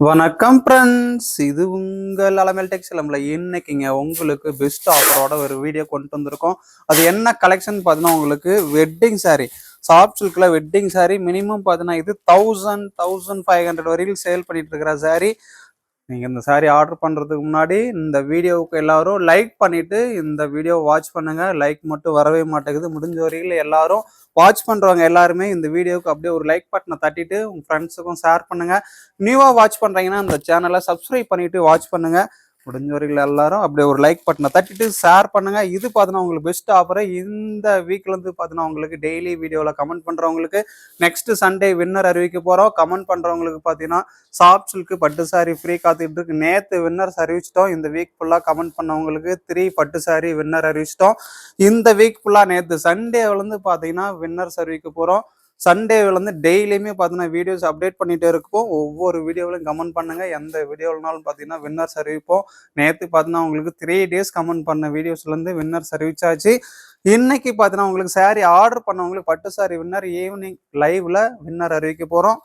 வணக்கம் ஃப்ரெண்ட்ஸ், இது உங்கள் அலமேல் டெக்ஸ்டைல்ஸ்ல இன்னைக்குங்க உங்களுக்கு பெஸ்ட் ஆஃபரோட ஒரு வீடியோ கொண்டு வந்திருக்கோம். அது என்ன கலெக்ஷன் பார்த்தீங்கன்னா, உங்களுக்கு வெட்டிங் சாரீ, சாஃப்ட் சில்க்ல வெட்டிங் சாரீ மினிமம் பார்த்தீங்கன்னா இது 1500 வரையில் சேல் பண்ணிட்டு இருக்கிற சாரீ. நீங்கள் இந்த சாரீ ஆர்டர் பண்ணுறதுக்கு முன்னாடி இந்த வீடியோவுக்கு எல்லாரும் லைக் பண்ணிவிட்டு இந்த வீடியோ வாட்ச் பண்ணுங்கள். லைக் மட்டும் வரவே மாட்டேங்குது. முடிஞ்ச வரையில் எல்லாரும் வாட்ச் பண்ணுறவங்க எல்லாருமே இந்த வீடியோவுக்கு அப்படியே ஒரு லைக் பட்டனை தட்டிட்டு உங்கள் ஃப்ரெண்ட்ஸுக்கும் ஷேர் பண்ணுங்கள். நியூவாக வாட்ச் பண்ணுறீங்கன்னா இந்த சேனலை சப்ஸ்கிரைப் பண்ணிவிட்டு வாட்ச் பண்ணுங்கள். முடிஞ்ச வரையில் எல்லாரும் அப்படியே ஒரு லைக் பட்டனை தட்டிட்டு ஷேர் பண்ணுங்கள். இது பார்த்தீங்கன்னா உங்களுக்கு பெஸ்ட் ஆஃபரை இந்த வீக்லேருந்து பார்த்தீங்கன்னா உங்களுக்கு டெய்லி வீடியோவில் கமெண்ட் பண்ணுறவங்களுக்கு நெக்ஸ்ட் சண்டே வின்னர் அறிவிக்க போகிறோம். கமெண்ட் பண்ணுறவங்களுக்கு பார்த்தீங்கன்னா சாஃப்ட் சில்க் பட்டு சாரி ஃப்ரீ காத்துட்டு இருக்கு. நேற்று வின்னர்ஸ் அறிவிச்சிட்டோம். இந்த வீக் ஃபுல்லாக கமெண்ட் பண்ணவங்களுக்கு 3 பட்டு சாரி வின்னர் அறிவிச்சிட்டோம். இந்த வீக் ஃபுல்லாக நேற்று சண்டேவிலேருந்து பார்த்தீங்கன்னா வின்னர்ஸ் அறிவிக்க போகிறோம். சண்டேவிலேருந்து டெய்லியுமே பார்த்தீங்கன்னா வீடியோஸ் அப்டேட் பண்ணிகிட்டே இருப்போம். ஒவ்வொரு வீடியோவிலையும் கமெண்ட் பண்ணுங்கள். எந்த வீடியோவில்னாலும் பார்த்தீங்கன்னா வின்னர்ஸ் அறிவிப்போம். நேற்று பார்த்தீங்கன்னா உங்களுக்கு 3 டேஸ் கமெண்ட் பண்ண வீடியோஸ்லேருந்து வின்னர்ஸ் அறிவிச்சாச்சு. இன்னைக்கு பார்த்தீங்கன்னா உங்களுக்கு சாரீ ஆர்டர் பண்ணவங்களுக்கு பட்டு சாரி வின்னர் ஈவினிங் லைவ்ல வின்னர் அறிவிக்க போகிறோம்.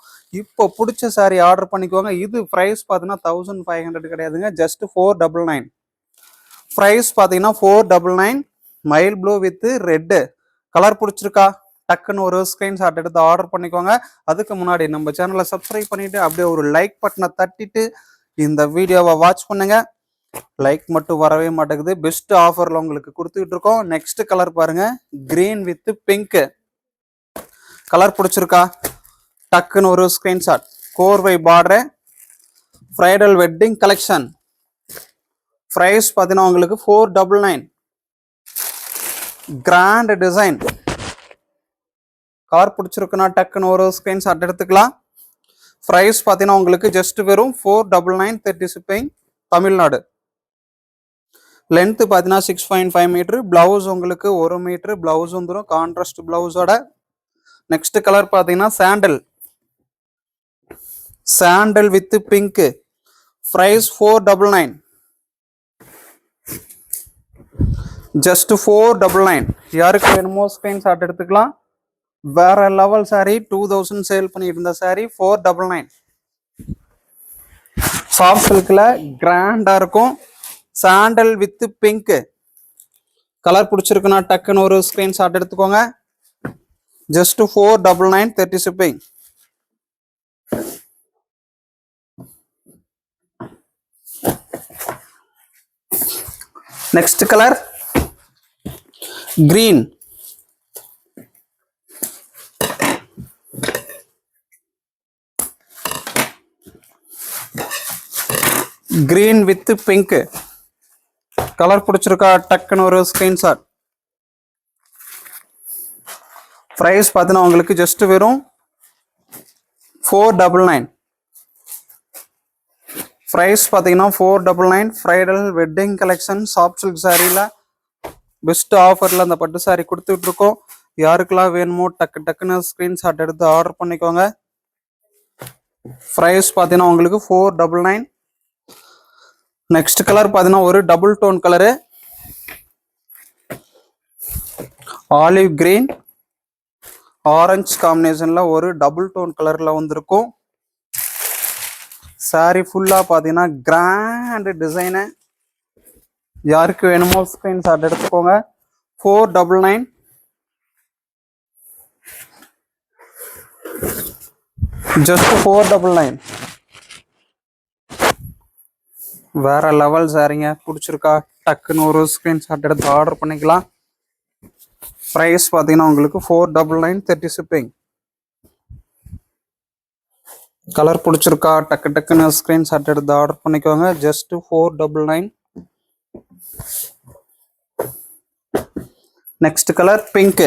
இப்போ பிடிச்ச சாரீ ஆர்டர் பண்ணிக்கோங்க. இது ப்ரைஸ் பார்த்தீங்கன்னா 1500 கிடையாதுங்க, ஜஸ்ட் 499. ப்ரைஸ் பார்த்தீங்கன்னா 499. மயில் ப்ளூ வித் ரெட்டு கலர் பிடிச்சிருக்கா? டக்குன்னு ஒரு ஸ்க்ரீன்ஷாட் எடுத்து ஆர்டர் பண்ணிக்கோங்க. அதுக்கு முன்னாடி நம்ம சேனலை சப்ஸ்கிரைப் பண்ணிட்டு அப்படியே ஒரு லைக் பட்டனை தட்டிட்டு இந்த வீடியோவை வாட்ச் பண்ணுங்க. லைக் மட்டும் வரவே மாட்டேங்குது. பெஸ்ட் ஆஃபர்ல உங்களுக்கு கொடுத்துக்கிட்டு இருக்கோம். நெக்ஸ்ட் கலர் பாருங்க, கிரீன் வித் பிங்க் கலர் பிடிச்சிருக்கா? டக்குன்னு ஒரு ஸ்கிரீன்ஷாட். கோர்வை border, bridal wedding collection. Price பார்த்தீங்கன்னா உங்களுக்கு 499. Grand design. கலர் பிடிச்சிருக்குன்னா டக்குன்னு ஒரு ஸ்கிரீன்ஷாட் எடுத்துக்கலாம். பிரைஸ் பார்த்தீங்கன்னா உங்களுக்கு ஜஸ்ட் வெறும் 499, 30 ஷிப்பிங், தமிழ்நாடு. லென்த்து பார்த்தீங்கன்னா 6.5 மீட்டர். பிளவுஸ் உங்களுக்கு 1 மீட்டர் பிளவுஸ் வந்துடும் கான்ட்ராஸ்ட் பிளவுஸோட. நெக்ஸ்ட் கலர் பார்த்தீங்கன்னா sandal with pink. Price 499, just 499. யாருக்கு வேணுமோ ஸ்கிரீன்ஷாட் எடுத்துக்கலாம். வேற லெவல் சாரி, 2000 சேல் பண்ணிட்டு இருந்த சாரி 499. சாஃப்ட் சில்க்ல கிராண்டா இருக்கும். சாண்டல் வித் பிங்க் கலர் பிடிச்சிருக்குன்னா டக்குன்னு ஒரு ஸ்கிரீன்ஷாட் எடுத்துக்கோங்க. Just 499, 30 shipping. Next colour green. Green with pink colour பிடிச்சிருக்கா? டக்குன்னு ஒரு ஸ்கிரீன்ஷாட். பிரைஸ் பார்த்தீங்கன்னா உங்களுக்கு ஜஸ்ட் வெறும் 499. பிரைஸ் பார்த்தீங்கன்னா 499. Bridal wedding collection soft silk சாரியில் பெஸ்ட் ஆஃபரில் அந்த பட்டு சாரி கொடுத்துட்டு இருக்கோம். யாருக்கெல்லாம் வேணுமோ டக்குன்னு ஸ்கிரீன்ஷாட் எடுத்து ஆர்டர் பண்ணிக்கோங்க. பிரைஸ் பார்த்தீங்கன்னா உங்களுக்கு 499. நெக்ஸ்ட் கலர் பார்த்தீங்கன்னா ஒரு double tone colour, olive green orange காம்பினேஷன்ல ஒரு டபுள் டோன் கலர்ல வந்திருக்கும். சாரி ஃபுல்லா பார்த்தீங்கன்னா கிராண்ட் டிசைனு. யாருக்கு வேணுமோ ஸ்கிரீன்ஷாட் எடுத்துக்கோங்க. 499, ஜஸ்ட் 499. வேற லெவல் சாரிங்க. பிடிச்சிருக்கா? டக்குன்னு ஒரு ஸ்கிரீன்ஷாட் எடுத்து ஆர்டர் பண்ணிக்கலாம். பிரைஸ் பார்த்தீங்கன்னா உங்களுக்கு 499, 30 ஷிப்பிங். கலர் பிடிச்சிருக்கா? டக்குன்னு ஸ்கிரீன்ஷாட் எடுத்து ஆர்டர் பண்ணிக்கோங்க. Just 499. Next colour pink.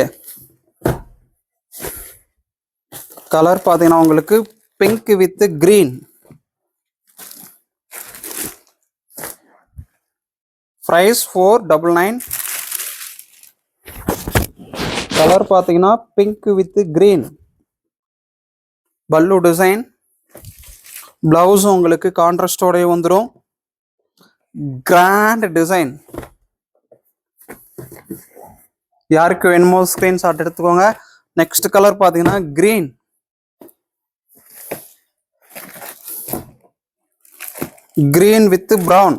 Colour பார்த்தீங்கன்னா உங்களுக்கு pink with green. Price 499. Colour பார்த்தீங்கன்னா பிங்க் வித் கிரீன். பல்லு டிசைன். பிளவுஸ் உங்களுக்கு கான்ட்ராஸ்டோட வந்துடும். Grand design. யாருக்கு வேணுமோ ஸ்கிரீன்ஷாட் எடுத்துக்கோங்க. நெக்ஸ்ட் கலர் பார்த்தீங்கன்னா green. green with brown,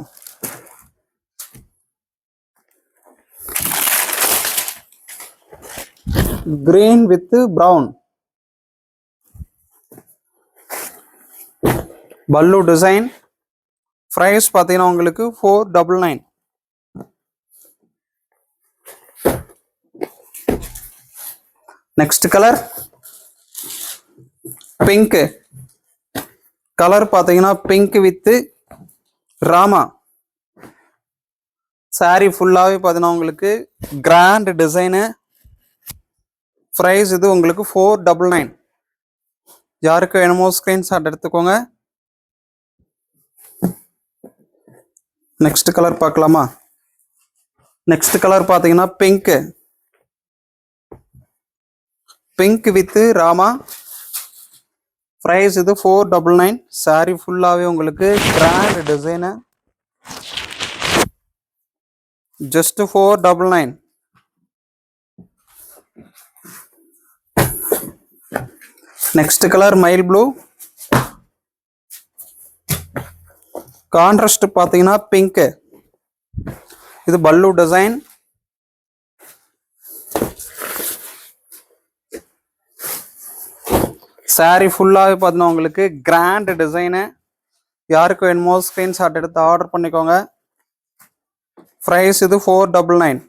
green with brown, pallu design. Price பார்த்தீங்கன்னா உங்களுக்கு 499. Next colour pink. கலர் பார்த்தீங்கன்னா பிங்க் வித் ராமா. சாரி ஃபுல்லாகவே பார்த்தீங்கன்னா உங்களுக்கு கிராண்ட் டிசைனு. ப்ரைஸ் இது உங்களுக்கு 499. யாருக்கு வேணுமோ ஸ்க்ரீன்ஷாட் எடுத்துக்கோங்க. நெக்ஸ்ட் கலர் பார்க்கலாமா? நெக்ஸ்ட் கலர் பார்த்தீங்கன்னா பிங்க். பிங்க் வித் ராமா. ப்ரைஸ் இது 499. சாரி ஃபுல்லாகவே உங்களுக்கு grand design. Just 499. Next colour மைல் ப்ளூ. கான்ட்ராஸ்ட் பார்த்தீங்கன்னா பிங்க். இது பல்லு டிசைன். சாரி ஃபுல்லாகவே பார்த்தீங்கன்னா உங்களுக்கு கிராண்ட் டிசைனு. யாருக்கு வேணுமோ ஸ்க்ரீன்ஷாட் எடுத்து ஆர்டர் பண்ணிக்கோங்க. ப்ரைஸ் இது 499.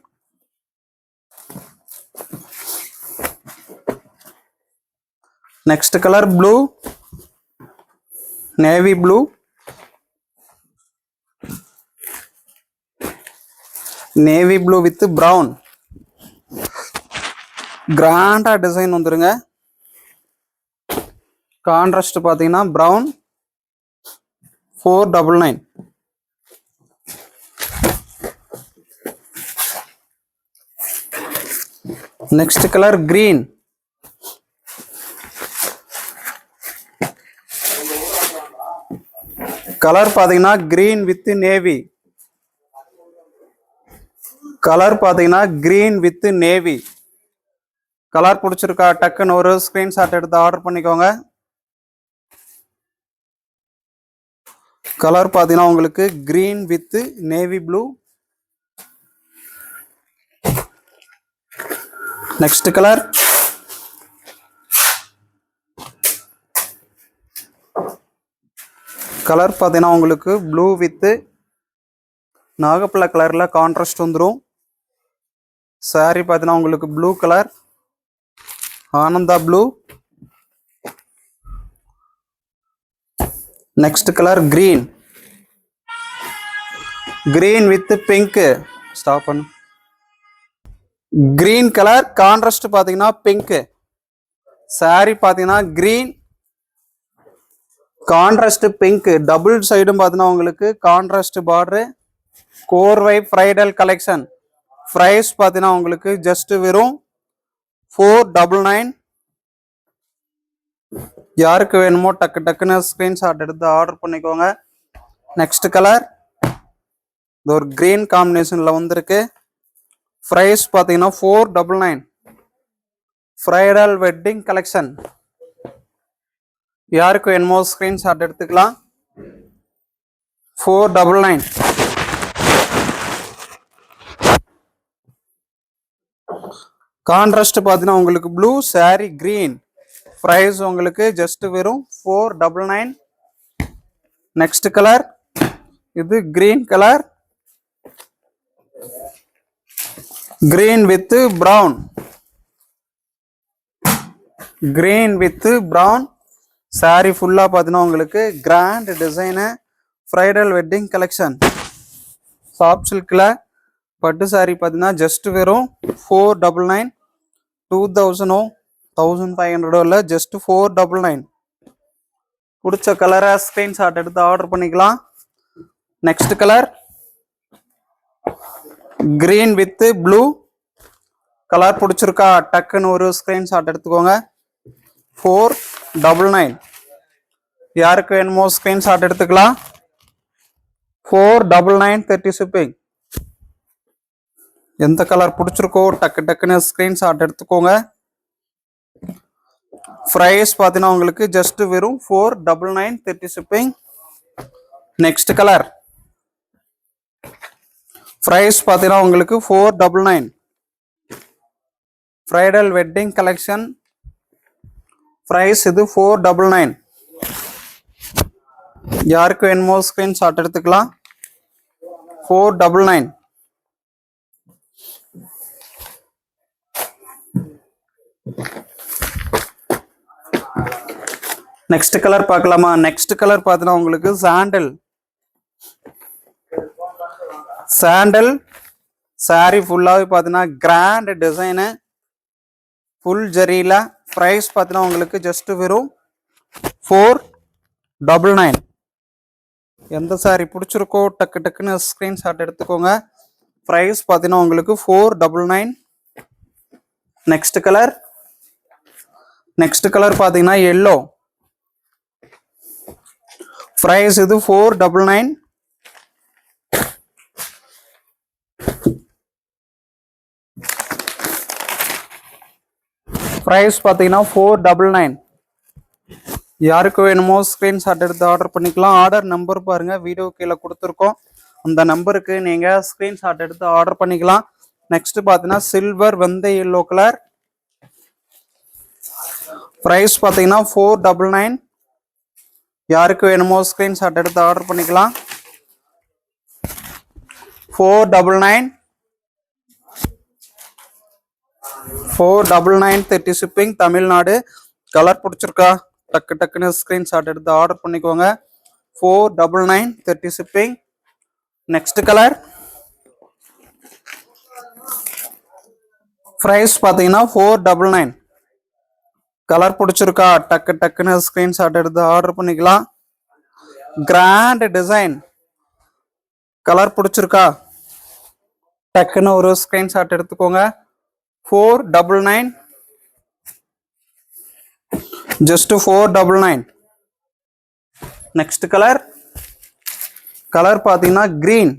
Next colour blue, navy blue. Navy blue with brown. கிராண்டா டிசைன் வந்துருங்க. கான்ட்ராஸ்ட் பார்த்தீங்கன்னா brown. 499. Next colour green. Colour பார்த்தீங்கன்னா கிரீன் வித் நேவி. கலர் பார்த்தீங்கன்னா கிரீன் வித் நேவி. கலர் பிடிச்சிருக்கா டக்குன்னு ஒரு ஸ்கிரீன்ஷாட் எடுத்து ஆர்டர் பண்ணிக்கோங்க. கலர் பார்த்தீங்கன்னா உங்களுக்கு green with navy blue. Next colour colour பார்த்தீங்கன்னா உங்களுக்கு ப்ளூ வித் நாகப்பழ கலர்ல கான்ட்ராஸ்ட் வந்துடும். சாரி பார்த்தீங்கன்னா உங்களுக்கு blue colour, Ananda blue. Next colour green. Green with pink. Stop பண்ணு. கிரீன் கலர் கான்ட்ராஸ்ட் பார்த்தீங்கன்னா பிங்க். சாரி பார்த்தீங்கன்னா கிரீன், கான்ட்ராஸ்ட் பிங்க். டபுள் சைடும் பார்த்தீங்கன்னா உங்களுக்கு கான்ட்ராஸ்ட் பார்டரு. கோர்வை பிரைடல் கலெக்ஷன். ப்ரைஸ் பார்த்தீங்கன்னா உங்களுக்கு ஜஸ்ட் வெறும் 499. யாருக்கு வேணுமோ டக்கு டக்குன்னு ஸ்கிரீன்ஷாட் எடுத்து ஆர்டர் பண்ணிக்கோங்க. நெக்ஸ்ட் கலர் இது ஒரு கிரீன் காம்பினேஷன்ல வந்திருக்கு. ப்ரைஸ் பார்த்தீங்கன்னா 499. Bridal wedding collection. யாருக்கு வேணுமோ ஸ்கிரீன்ஷாட் எடுத்துக்கலாம். 499. கான்ட்ராஸ்ட் பார்த்தீங்கன்னா உங்களுக்கு ப்ளூ, சாரி கிரீன். ப்ரைஸ் உங்களுக்கு ஜஸ்ட் வெறும் 499. நெக்ஸ்ட் கலர் இது green colour. Green with brown. Green with brown. Sari ஃபுல்லா பார்த்தீங்கன்னா உங்களுக்கு grand design. Bridal wedding collection. Soft சில்க்ல பட்டு சாரி பார்த்தீங்கன்னா ஜஸ்ட் வெறும் 499. 2000 1500 ஜஸ்ட் 499. பிடிச்ச கலரை ஸ்கிரீன்ஷாட் எடுத்து ஆர்டர் பண்ணிக்கலாம். Next colour green with blue. Colour பிடிச்சிருக்கா டக்குன்னு ஒரு ஸ்கிரீன்ஷாட் எடுத்துக்கோங்க. 499. யாருக்கு வேணுமோ ஸ்கிரீன்ஷாட் எடுத்துக்கலாம். 499 30 ஷிப்பிங். எந்த கலர் பிடிச்சிருக்கோ டக்கு டக்குன்னு ஸ்கிரீன்ஷாட் எடுத்துக்கோங்க. ப்ரைஸ் பார்த்தீங்கன்னா உங்களுக்கு ஜஸ்ட் வெறும் 499 30 ஷிப்பிங். Next colour. ப்ரைஸ் பார்த்தீங்கன்னா உங்களுக்கு 499. Bridal wedding collection. ப்ரைஸ் இது 499. யாருக்கு வேணுமோ ஸ்கிரீன்ஷாட் எடுத்துக்கலாம். 499. நெக்ஸ்ட் கலர் பார்க்கலாமா? நெக்ஸ்ட் கலர் பார்த்தீங்கன்னா உங்களுக்கு சாண்டல். சாண்டல் சாரி ஃபுல்லாகவே பார்த்தீங்கன்னா கிராண்ட் டிசைனு, ஃபுல் ஜரியில். ப்ரைஸ் பார்த்தீங்கன்னா உங்களுக்கு ஜஸ்ட் வெறும் 499. எந்த சாரி பிடிச்சிருக்கோ டக்கு டக்குன்னு ஸ்க்ரீன்ஷாட் எடுத்துக்கோங்க. ப்ரைஸ் பார்த்தீங்கன்னா உங்களுக்கு 499. Next colour. நெக்ஸ்ட் கலர் பார்த்தீங்கன்னா எல்லோ. ப்ரைஸ் இது 499. ப்ரைஸ் பார்த்தீங்கன்னா 499. யாருக்கு வேணுமோ ஸ்க்ரீன்ஷாட் எடுத்து ஆர்டர் பண்ணிக்கலாம். ஆர்டர் நம்பர் பாருங்க வீடியோ கீழே கொடுத்துருக்கோம். அந்த நம்பருக்கு நீங்கள் ஸ்க்ரீன்ஷாட் எடுத்து ஆர்டர் பண்ணிக்கலாம். நெக்ஸ்ட் பார்த்தீங்கன்னா சில்வர் வெந்த எல்லோ கலர். ப்ரைஸ் பார்த்தீங்கன்னா 499. யாருக்கு வேணுமோ ஸ்க்ரீன்ஷாட் எடுத்து ஆர்டர் பண்ணிக்கலாம். 499. 499 30 ஷிப்பிங் தமிழ்நாடு. கலர் பிடிச்சிருக்கா டக்கு டக்குன்னு ஸ்க்ரீன்ஷாட் எடுத்து ஆர்டர் பண்ணிக்கோங்க. 499 30 ஷிப்பிங். Next colour. ப்ரைஸ் பார்த்தீங்கன்னா 499. கலர் பிடிச்சிருக்கா டக்கு டக்குன்னு ஸ்க்ரீன்ஷாட் எடுத்து ஆர்டர் பண்ணிக்கலாம். Grand design. கலர் பிடிச்சிருக்கா டக்குன்னு ஒரு ஸ்க்ரீன்ஷாட் எடுத்துக்கோங்க. 499. ஜஸ்ட் 499. Next colour. கலர் பார்த்தீங்கன்னா கிரீன்.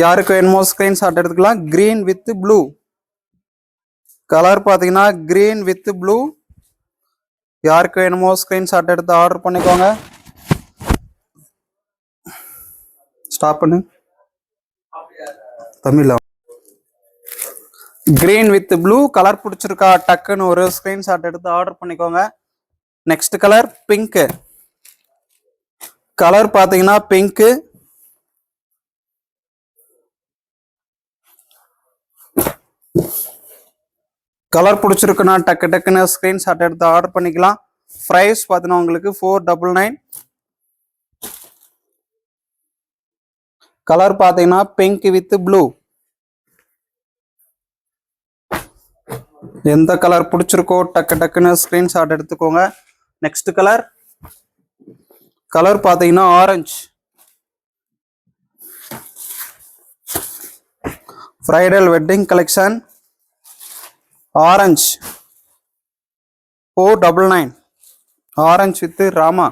யாருக்கு வேணுமோ ஸ்க்ரீன்ஷாட் எடுத்துக்கலாம். Green with blue. கலர் பார்த்தீங்கன்னா கிரீன் வித் ப்ளூ. யாருக்கு வேணுமோ ஸ்க்ரீன்ஷாட் எடுத்து ஆர்டர் பண்ணிக்கோங்க. ஸ்டாப் பண்ணு தமிழ்ல. Green with blue. கலர் பிடிச்சிருக்கா டக்குன்னு ஒரு ஸ்க்ரீன்ஷாட் எடுத்து ஆர்டர் பண்ணிக்கோங்க. Next colour pink. கலர் பார்த்தீங்கன்னா பிங்க். கலர் பிடிச்சிருக்குன்னா டக்கு டக்குன்னு ஸ்க்ரீன்ஷாட் எடுத்து ஆர்டர் பண்ணிக்கலாம். ப்ரைஸ் பார்த்தீங்கன்னா உங்களுக்கு 499. கலர் பார்த்தீங்கன்னா பிங்க் வித் ப்ளூ. எந்த கலர் பிடிச்சிருக்கோ டக்கு டக்குன்னு ஸ்க்ரீன்ஷாட் எடுத்துக்கோங்க. Next colour. கலர் பார்த்தீங்கன்னா orange. Bridal wedding collection. Orange 499. Orange with Rama.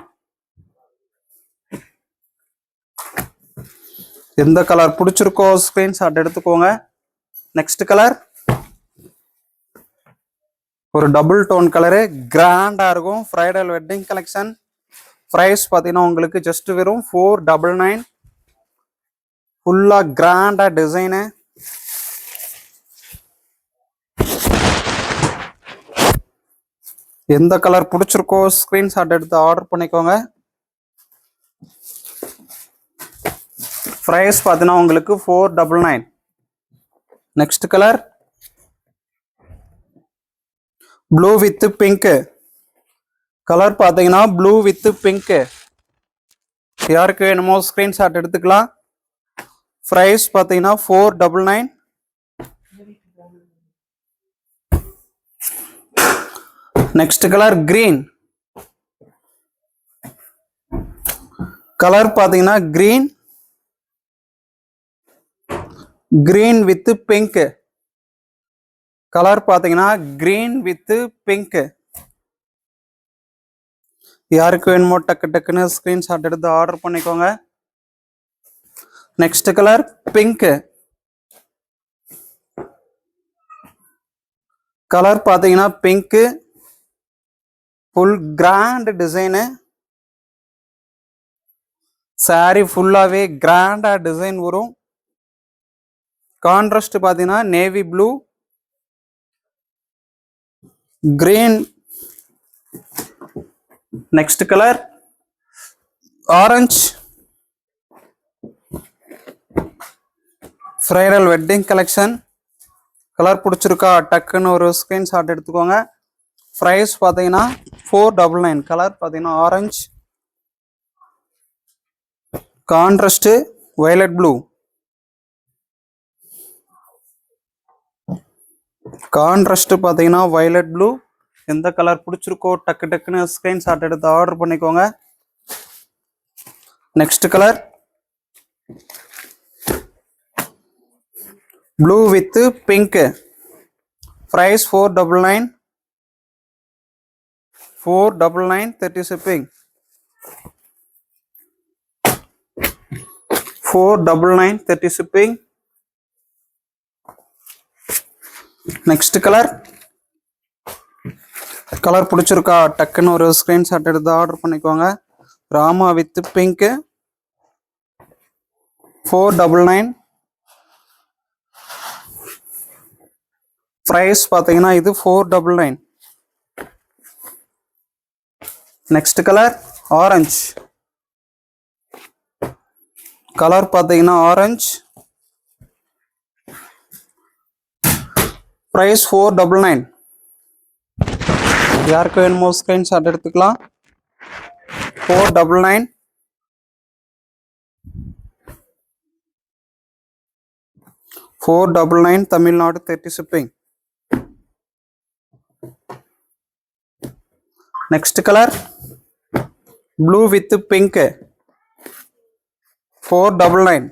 எந்த கலர் பிடிச்சிருக்கோ ஸ்க்ரீன்ஷாட் எடுத்துக்கோங்க. Next colour. ஒரு டபுள் டோன் கலரு கிராண்டா இருக்கும். Bridal wedding collection. ப்ரைஸ் பார்த்தீங்கன்னா உங்களுக்கு ஜஸ்ட் வெறும் 499. ஃபுல்லா கிராண்டா டிசைனு. எந்த கலர் பிடிச்சிருக்கோ ஸ்க்ரீன்ஷாட் எடுத்து ஆர்டர் பண்ணிக்கோங்க. ப்ரைஸ் பார்த்தீங்கன்னா உங்களுக்கு 499. Next colour. Blue with pink. Colour பார்த்தீங்கன்னா ப்ளூ வித் பிங்க். யாருக்கு வேணுமோ ஸ்க்ரீன்ஷாட் எடுத்துக்கலாம். ப்ரைஸ் பார்த்தீங்கன்னா 499. Next colour green. கலர் பார்த்தீங்கன்னா green. Green with pink. Colour பார்த்தீங்கன்னா கிரீன் வித் பிங்க். யாருக்கு வேணுமோ டக்கு டக்குன்னு ஸ்க்ரீன்ஷாட் எடுத்து ஆர்டர் பண்ணிக்கோங்க. Next colour pink. கலர் பார்த்தீங்கன்னா pink. Full grand design. Sari ஃபுல்லாவே கிராண்டா டிசைன் வரும். கான்ட்ராஸ்ட் பாத்தீங்கன்னா navy blue, green, next colour orange. Bridal wedding collection. Colour பிடிச்சிருக்கா டக்குன்னு ஒரு ஸ்கிரீன்ஷாட் எடுத்துக்கோங்க. ப்ரைஸ் பார்த்தீங்கன்னா 499. கலர் பார்த்தீங்கன்னா orange, contrast violet blue, contrast பார்த்தீங்கன்னா வயலட் ப்ளூ. எந்த கலர் பிடிச்சிருக்கோ டக்கு டக்குன்னு ஸ்கிரீன்ஷாட் எடுத்து ஆர்டர் பண்ணிக்கோங்க. Next colour blue with pink. Price 499. 499 30 shipping. 499 30 shipping. Next colour. Colour பிடிச்சிருக்கா டக்குன்னு ஒரு ஸ்கிரீன்ஷாட் எடுத்து ஆர்டர் பண்ணிக்கோங்க. Rama with pink. 499. ப்ரைஸ் பார்த்தீங்கன்னா இது 499. Next colour orange. கலர் பார்த்தீங்கன்னா ஆரஞ்சு. ப்ரைஸ் 499. யாருக்கு வேணுமோ ஸ்கிரீன்ஷாட் எடுத்துக்கலாம். 499. 499 Tamil Nadu 30 shipping. Next colour blue with pink. 499.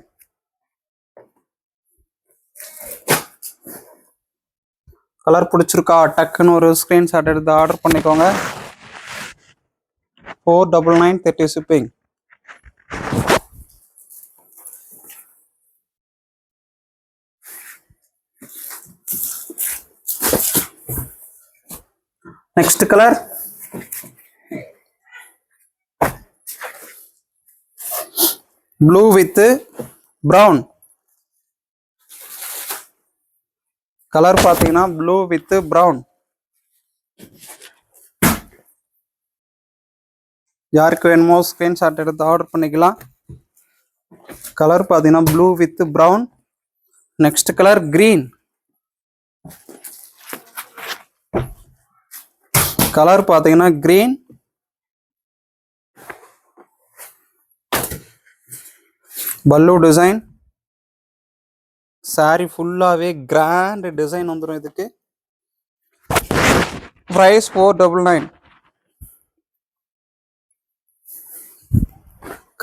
Colour பிடிச்சிருக்கா டக்குன்னு ஒரு ஸ்கிரீன்ஷாட் எடுத்து ஆர்டர் பண்ணிக்கோங்க. 499 30 shipping. Next colour blue with brown. Colour பார்த்தீங்கன்னா ப்ளூ வித் பிரவுன். யாருக்கு வேணுமோ ஸ்கிரீன்ஷாட் எடுத்து ஆர்டர் பண்ணிக்கலாம். கலர் பார்த்தீங்கன்னா blue with brown. Next colour green. Colour பார்த்தீங்கன்னா கிரீன். பல்லு டிசைன். சாரி ஃபுல்லாவே கிராண்ட் டிசைன் வந்துடும் இதுக்கு. ப்ரைஸ் 499.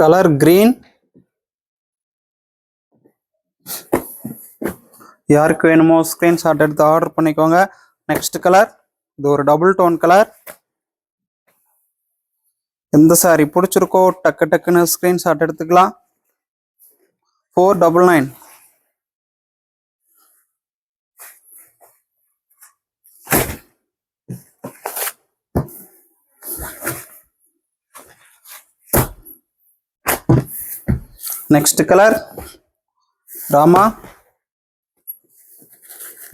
Colour green. யாருக்கு வேணுமோ ஸ்கிரீன்ஷாட் எடுத்து ஆர்டர் பண்ணிக்கோங்க. நெக்ஸ்ட் கலர் இது ஒரு டபுள் டோன் கலர். எந்த சாரி பிடிச்சிருக்கோ டக்கு டக்குன்னு ஸ்கிரீன்ஷாட் எடுத்துக்கலாம். 499. Next colour Rama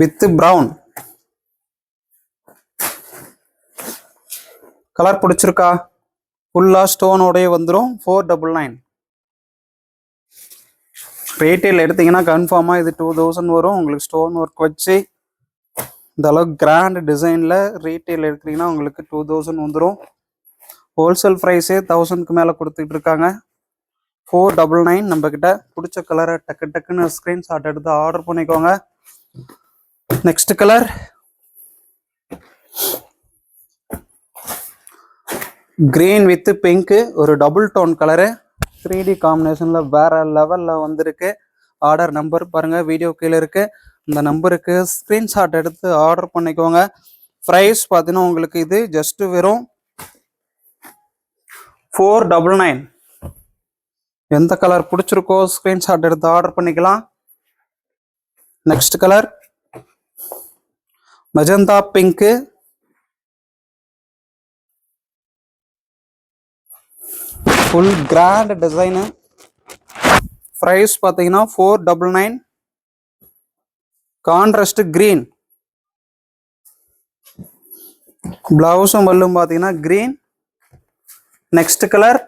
with brown. Colour பிடிச்சிருக்கா ஃபுல்லா ஸ்டோனோடய வந்துடும். 499. ரீட்டைல் எடுத்தீங்கன்னா கன்ஃபார்மாக இது 2000 வரும். உங்களுக்கு ஸ்டோன் ஒர்க் வச்சு இந்த அளவுக்கு கிராண்ட் டிசைனில் ரீட்டைல் எடுக்கிறீங்கன்னா உங்களுக்கு 2000 வந்துடும். ஹோல்சேல் ப்ரைஸே 1000க்கு மேலே கொடுத்துட்டு இருக்காங்க. 499. நம்ம கிட்ட பிடிச்ச கலரை டக்கு டக்குன்னு ஸ்க்ரீன்ஷாட் எடுத்து ஆர்டர் பண்ணிக்கோங்க. Next colour green with pink. ஒரு டபுள் டோன் கலரு 3D காம்பினேஷனில் வேற லெவலில் வந்திருக்கு. ஆர்டர் நம்பர் பாருங்கள் வீடியோ கீழே இருக்கு. இந்த நம்பருக்கு ஸ்க்ரீன்ஷாட் எடுத்து ஆர்டர் பண்ணிக்கோங்க. ப்ரைஸ் பார்த்தீங்கன்னா உங்களுக்கு இது ஜஸ்ட் வெறும் 499. எந்த கலர் பிடிச்சிருக்கோ ஸ்க்ரீன்ஷாட் எடுத்து ஆர்டர் பண்ணிக்கலாம். Next colour magenta pink. Full grand design. Price பார்த்தீங்கன்னா 499. Contrast green. பிளவுஸும் பல்லும் பார்த்தீங்கன்னா கிரீன். நெக்ஸ்ட் கலர்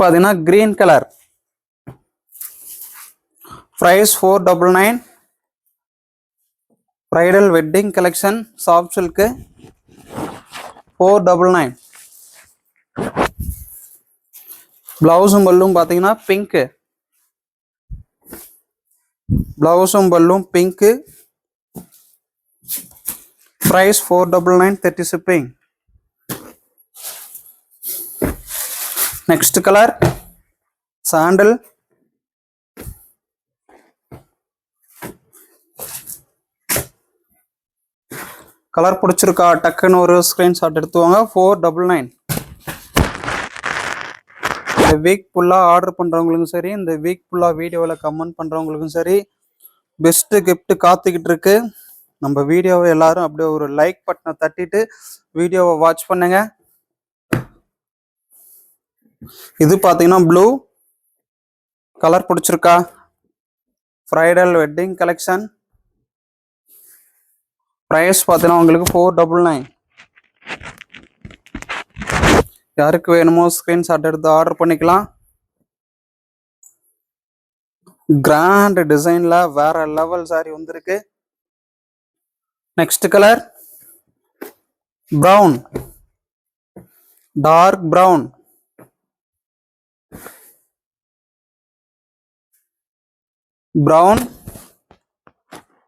பார்த்தீங்கன்னா green colour. Price 499. Bridal wedding collection soft silk 499. பிளவுஸும் பல்லும் பார்த்தீங்கன்னா பிங்க். பிளவுஸும் பல்லும் pink. Price 499, 30 shipping. Next colour sandal. Colour பிடிச்சிருக்கா டக்குன்னு ஒரு ஸ்கிரீன்ஷாட் எடுத்துவாங்க. 499. இந்த வீக் ஃபுல்லாக ஆர்டர் பண்ணுறவங்களுக்கும் சரி, இந்த வீக் ஃபுல்லாக வீடியோவில் கமெண்ட் பண்ணுறவங்களுக்கும் சரி, பெஸ்ட்டு கிஃப்ட் காத்துக்கிட்டு இருக்கு. நம்ம வீடியோவை எல்லாரும் அப்படியே ஒரு லைக் பட்டனை தட்டிட்டு வீடியோவை வாட்ச் பண்ணுங்க. இது பார்த்தீங்கன்னா ப்ளூ கலர் பிடிச்சிருக்கா? Bridal wedding collection. ப்ரைஸ் பார்த்தீங்கன்னா உங்களுக்கு 499. யாருக்கு வேணுமோ ஸ்கிரீன்ஷாட் எடுத்து ஆர்டர் பண்ணிக்கலாம். கிராண்ட் டிசைன்ல வேற லெவல் சாரி வந்திருக்கு. Next colour brown, dark brown. Brown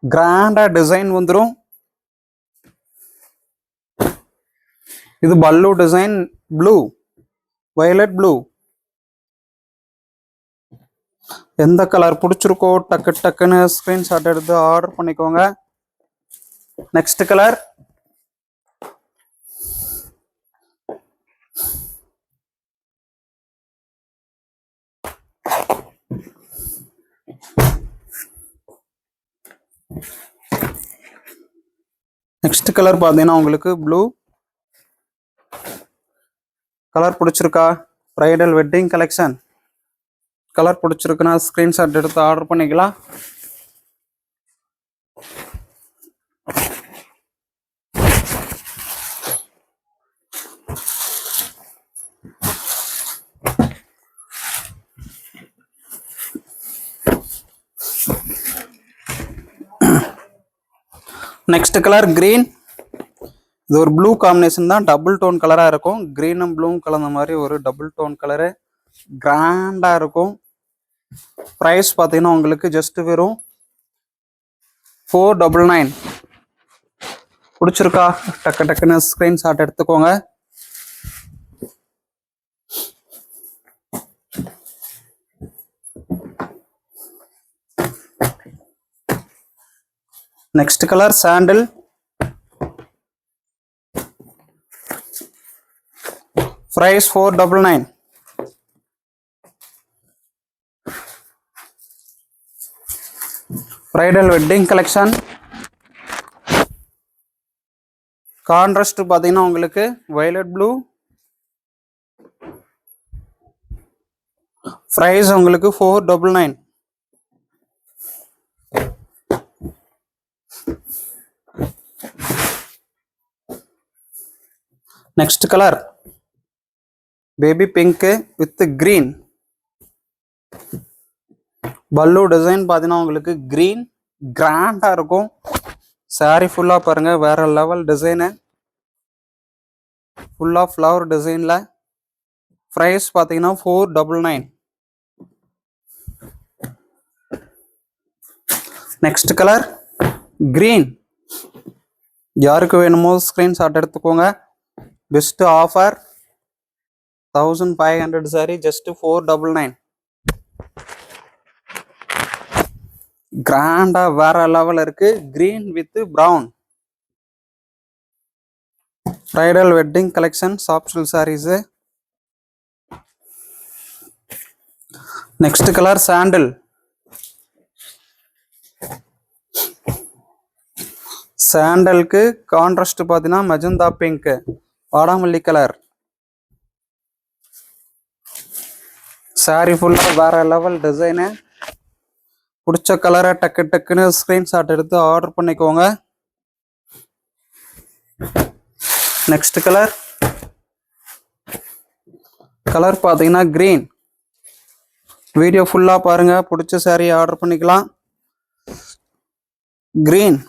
கிராண்டா டிசைன் வந்துடும். இது pallu design blue, violet blue. எந்த கலர் பிடிச்சிருக்கோ டக்குன்னு ஸ்கிரீன்ஷாட் எடுத்து ஆர்டர் பண்ணிக்கோங்க. நெக்ஸ்ட் கலர் பார்த்தீங்கன்னா உங்களுக்கு ப்ளூ கலர் பிடிச்சிருக்கா? Bridal wedding collection. கலர் பிடிச்சிருக்குன்னா ஸ்கிரீன்ஷாட் எடுத்து ஆர்டர் பண்ணிக்கலாம். Next colour green. இது ஒரு ப்ளூ காம்பினேஷன் தான், டபுள் டோன் கலராக இருக்கும். கிரீனும் ப்ளூவும் கலந்த மாதிரி ஒரு டபுள் டோன் கலரு, கிராண்டாக இருக்கும். ப்ரைஸ் பார்த்தீங்கன்னா உங்களுக்கு ஜஸ்ட் வெறும் 499. பிடிச்சிருக்கா? டக்குன்னு ஸ்கிரீன்ஷாட் எடுத்துக்கோங்க. Next colour sandal. Price 499. Bridal wedding collection. Contrast பார்த்தீங்கன்னா உங்களுக்கு வயலட் ப்ளூ. ப்ரைஸ் உங்களுக்கு 499. Next colour baby pink with green. பல்லு டிசைன் பார்த்தீங்கன்னா உங்களுக்கு கிரீன் கிராண்டா இருக்கும். சாரி ஃபுல்லா பாருங்க, வேற லெவல் டிசைனு, ஃபுல்லா ஃப்ளவர் டிசைன்ல. ப்ரைஸ் பார்த்தீங்கன்னா 499. Next colour green. யாருக்கு வேணுமோ ஸ்கிரீன்ஷாட் எடுத்துக்கோங்க. Best offer 1500 sari just 499. கிராண்டா வேற லெவல் இருக்கு. Green with brown. Bridal wedding collection soft silk saris. Next colour sandal. சாண்டலுக்கு contrast பார்த்தீங்கன்னா மெஜந்தா பிங்க், வாடாமல்லி கலர். சாரி ஃபுல்லாக வேற லெவல் டிசைனு. பிடிச்ச கலரை டக்கு டக்குன்னு ஸ்க்ரீன்ஷாட் எடுத்து ஆர்டர் பண்ணிக்கோங்க. நெக்ஸ்ட் கலர் பார்த்தீங்கன்னா கிரீன். வீடியோ ஃபுல்லாக பாருங்க, பிடிச்ச சாரி ஆர்டர் பண்ணிக்கலாம். கிரீன்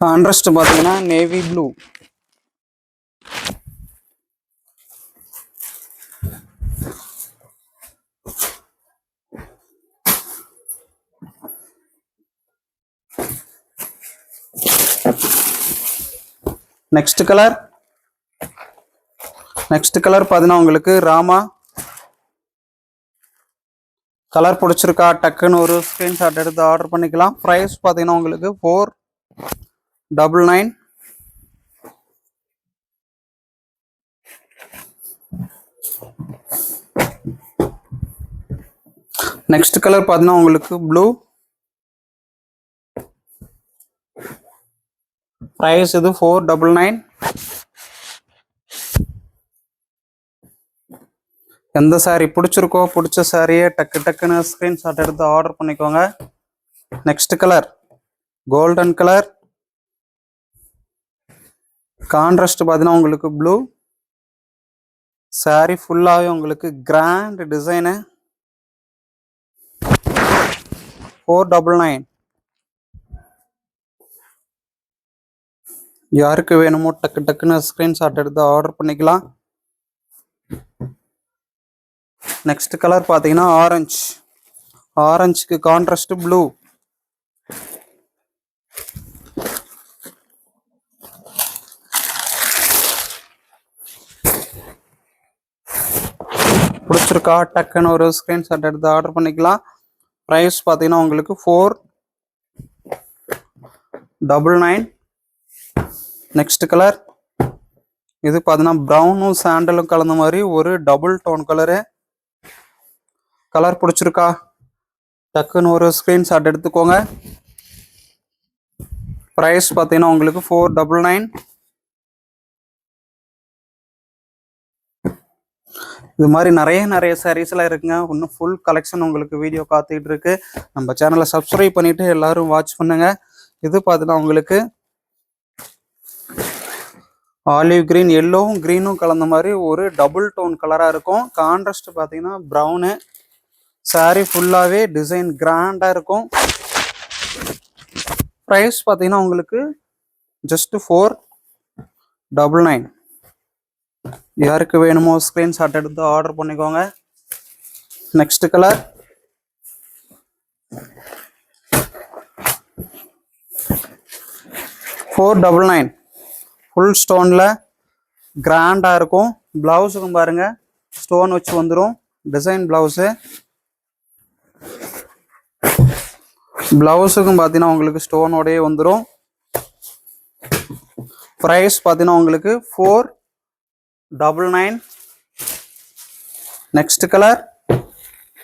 கான்ட்ராஸ்ட் பார்த்தீங்கன்னா நேவி ப்ளூ. நெக்ஸ்ட் கலர் பார்த்தீங்கன்னா உங்களுக்கு ராமா. கலர் பிடிச்சிருக்கா டக்குன்னு ஒரு ஸ்க்ரீன்ஷாட் எடுத்து ஆர்டர் பண்ணிக்கலாம். ப்ரைஸ் பார்த்தீங்கன்னா உங்களுக்கு 499. நெக்ஸ்ட் கலர் பார்த்தீங்கன்னா உங்களுக்கு ப்ளூ. ப்ரைஸ் இது 499. எந்த சாரீ பிடிச்சிருக்கோ பிடிச்ச சாரியை டக்கு டக்குன்னு ஸ்க்ரீன்ஷாட் எடுத்து ஆர்டர் பண்ணிக்கோங்க. Next colour golden colour. Contrast பார்த்தீங்கன்னா உங்களுக்கு ப்ளூ. சாரீ ஃபுல்லாகவே உங்களுக்கு கிராண்ட் டிசைனு. 499. யாருக்கு வேணுமோ டக்கு டக்குன்னு ஸ்க்ரீன்ஷாட் எடுத்து ஆர்டர் பண்ணிக்கலாம். நெக்ஸ்ட் கலர் பார்த்தீங்கன்னா ஆரஞ்சு. ஆரஞ்சுக்கு கான்ட்ராஸ்ட் ப்ளூ. பிடிச்சிருக்கா டக்குன்னு ஒரு ஸ்க்ரீன்ஷாட் எடுத்து ஆர்டர் பண்ணிக்கலாம். ப்ரைஸ் பார்த்தீங்கன்னா உங்களுக்கு 499. நெக்ஸ்ட் கலர் இது பார்த்தீங்கன்னா ப்ரௌனும் சாண்டலும் கலந்த மாதிரி ஒரு டபுள் டோன் கலரு. கலர் பிடிச்சிருக்கா டக்குன்னு ஒரு ஸ்க்ரீன்ஷாட் எடுத்துக்கோங்க. ப்ரைஸ் பார்த்தீங்கன்னா உங்களுக்கு 499. இது மாதிரி நிறைய சாரீஸ்லாம் இருக்குங்க. இன்னும் ஃபுல் கலெக்ஷன் உங்களுக்கு வீடியோ காத்துக்கிட்டு இருக்கு. நம்ம சேனலை சப்ஸ்கிரைப் பண்ணிட்டு எல்லாரும் வாட்ச் பண்ணுங்க. இது பார்த்தீங்கன்னா உங்களுக்கு ஆலிவ் கிரீன், எல்லோவும் கிரீனும் கலந்த மாதிரி ஒரு டபுள் டோன் கலராக இருக்கும். கான்ட்ராஸ்ட் பார்த்தீங்கன்னா ப்ரௌனு. சாரீ ஃபுல்லாகவே டிசைன் கிராண்டாக இருக்கும். ப்ரைஸ் பார்த்தீங்கன்னா உங்களுக்கு ஜஸ்ட் 499. யாருக்கு வேணுமோ ஸ்க்ரீன்ஷாட் எடுத்து ஆர்டர் பண்ணிக்கோங்க. Next colour $499. ஃபுல் ஸ்டோனில் கிராண்டாக இருக்கும். ப்ளவுஸுக்கும் பாருங்கள் ஸ்டோன் வச்சு வந்துடும். Design blouse. ப்ளவுஸுக்கும் பார்த்தீங்கன்னா உங்களுக்கு ஸ்டோனோடையே வந்துடும். ப்ரைஸ் பார்த்தீங்கன்னா உங்களுக்கு 499. நெக்ஸ்ட் கலர்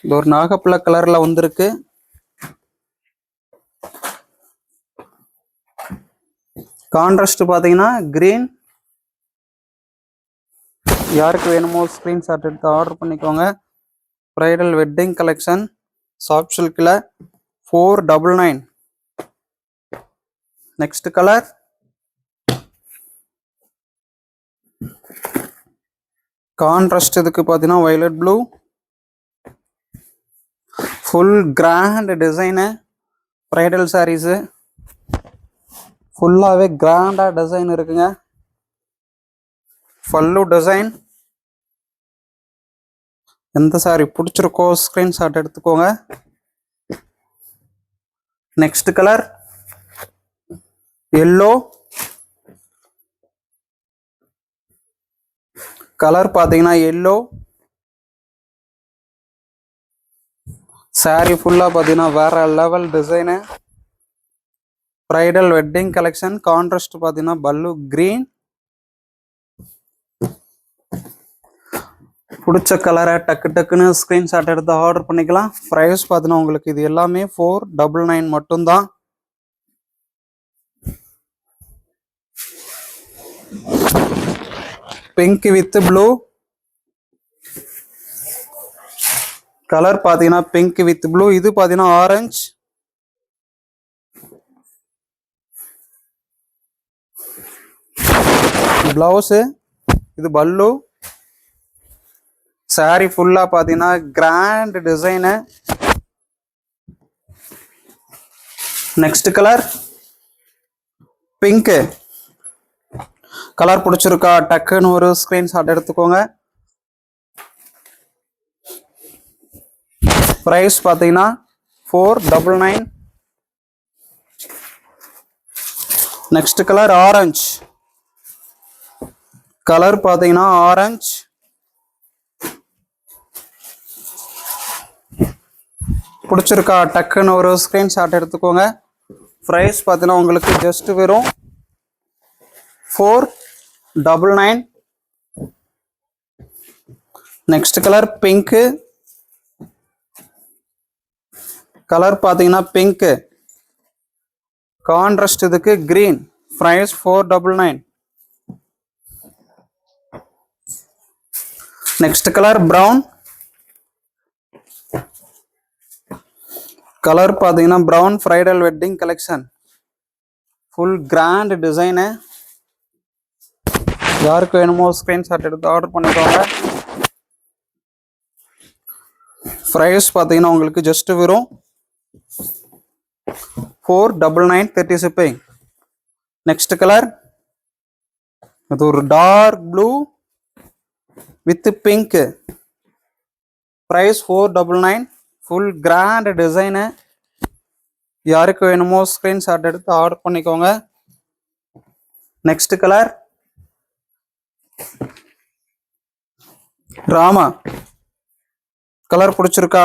இது ஒரு நாகப்பழ கலரில் வந்திருக்கு. கான்ட்ராஸ்ட் பார்த்தீங்கன்னா கிரீன். யாருக்கு வேணுமோ ஸ்க்ரீன்ஷாட் எடுத்து ஆர்டர் பண்ணிக்கோங்க. ப்ரைடல் வெட்டிங் கலெக்ஷன் சாஃப்ட் சில்கில் 499. நெக்ஸ்ட் கலர் கான்ட்ராஸ்ட் இதுக்கு பார்த்தீங்கன்னா violet blue. Full grand design. Bridal saris ஃபுல்லாகவே கிராண்டாக டிசைன் இருக்குங்க. பல்லு டிசைன். எந்த சாரி பிடிச்சிருக்கோ ஸ்க்ரீன்ஷாட் எடுத்துக்கோங்க. Next colour yellow. கலர் பார்த்தீங்கன்னா எல்லோ. சாரி ஃபுல்லாக பார்த்தீங்கன்னா வேற level design. Bridal wedding collection. Contrast பார்த்தீங்கன்னா பல்லு கிரீன். பிடிச்ச கலரை டக்கு டக்குன்னு ஸ்க்ரீன்ஷாட் எடுத்து ஆர்டர் பண்ணிக்கலாம். ப்ரைஸ் பார்த்தீங்கன்னா உங்களுக்கு இது எல்லாமே 499 மட்டும்தான். Pink with blue. கலர் பார்த்தீங்கன்னா பிங்க் வித் ப்ளூ. இது பார்த்தீங்கன்னா ஆரஞ்சு. பிளவுஸு இது பல்லு. சாரி ஃபுல்லா பார்த்தீங்கன்னா grand design. Next colour pink. Colour பிடிச்சிருக்கா டக்குன்னு ஒரு ஸ்கிரீன்ஷாட் எடுத்துக்கோங்க. ப்ரைஸ் பார்த்தீங்கன்னா 499. Next colour orange. கலர் பார்த்தீங்கன்னா ஆரஞ்சு. பிடிச்சிருக்கா டக்குன்னு ஒரு ஸ்கிரீன்ஷாட் எடுத்துக்கோங்க. ப்ரைஸ் பார்த்தீங்கன்னா உங்களுக்கு ஜஸ்ட் வெறும் 499. Next colour pink. கலர் பார்த்தீங்கன்னா பிங்க்கு கான்ட்ராஸ்ட் இதுக்கு green. Price 499. Next colour brown. Colour பார்த்தீங்கன்னா brown bridal wedding collection. Full grand design. யாருக்கு வேணுமோ ஸ்கிரீன்ஷாட் எடுத்து ஆர்டர் பண்ணிக்கோங்க. ப்ரைஸ் பார்த்தீங்கன்னா உங்களுக்கு ஜஸ்ட் வெறும் 499 30 shipping. நெக்ஸ்ட் கலர் இது ஒரு dark blue with pink. Price 499. Full grand design. யாருக்கு வேணுமோ ஸ்கிரீன்ஷாட் எடுத்து ஆர்டர் பண்ணிக்கோங்க. Next colour Rama. கலர் பிடிச்சிருக்கா?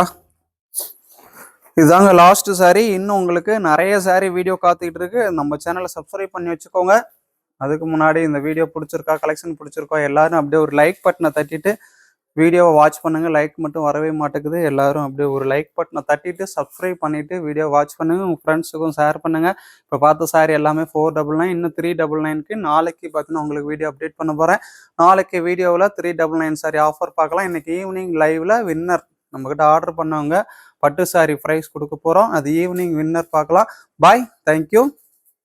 இதுதாங்க லாஸ்ட் சாரி. இன்னும் உங்களுக்கு நிறைய சாரி வீடியோ காத்துக்கிட்டு இருக்கு. நம்ம சேனலை சப்ஸ்கிரைப் பண்ணி வச்சுக்கோங்க. அதுக்கு முன்னாடி இந்த வீடியோ பிடிச்சிருக்கா, கலெக்ஷன் பிடிச்சிருக்கா, எல்லாரும் அப்படியே ஒரு லைக் பட்டனை தட்டிட்டு வீடியோவை வாட்ச் பண்ணுங்க. லைக் மட்டும் வரவே மாட்டேங்குது. எல்லாரும் அப்படியே ஒரு லைக் பட்டனை தட்டிட்டு சப்ஸ்கிரைப் பண்ணிட்டு வீடியோ வாட்ச் பண்ணுங்க. உங்க ஃப்ரெண்ட்ஸுக்கும் ஷேர் பண்ணுங்க. இப்போ பார்த்த சாரி எல்லாமே 499. இன்னும் 399க்கு நாளைக்கு பார்த்தீங்கன்னா உங்களுக்கு வீடியோ அப்டேட் பண்ண போறேன். நாளைக்கு வீடியோவில் 399 சாரி ஆஃபர் பார்க்கலாம். இன்னைக்கு ஈவினிங் லைவ்ல வின்னர் நம்மகிட்ட ஆர்டர் பண்ணவங்க பட்டு சாரி ப்ரைஸ் கொடுக்க போறோம். அது ஈவினிங் வின்னர் பார்க்கலாம். பாய், தேங்க்யூ.